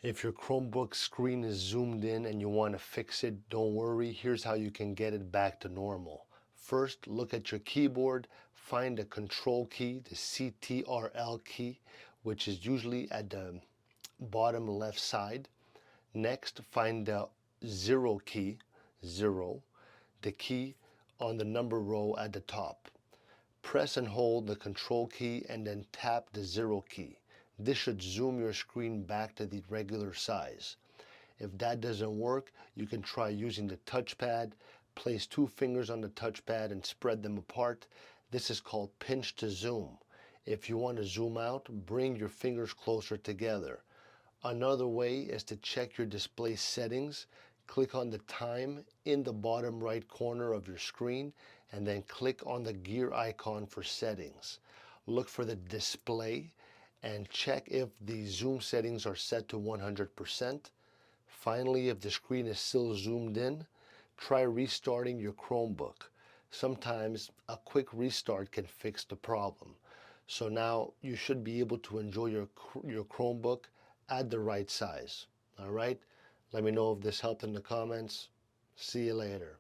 If your Chromebook screen is zoomed in and you want to fix it, don't worry. Here's how you can get it back to normal. First, look at your keyboard, find the Control key, the Ctrl key, which is usually at the bottom left side. Next, find the 0 key, 0, the key on the number row at the top. Press and hold the Control key and then tap the 0 key. This should zoom your screen back to the regular size. If that doesn't work, you can try using the touchpad. Place 2 fingers on the touchpad and spread them apart. This is called pinch to zoom. If you want to zoom out, bring your fingers closer together. Another way is to check your display settings. Click on the time in the bottom right corner of your screen and then click on the gear icon for settings. Look for the display and check if the zoom settings are set to 100%. Finally, if the screen is still zoomed in, try restarting your Chromebook. Sometimes a quick restart can fix the problem. So now you should be able to enjoy your Chromebook at the right size. All right? Let me know if this helped in the comments. See you later.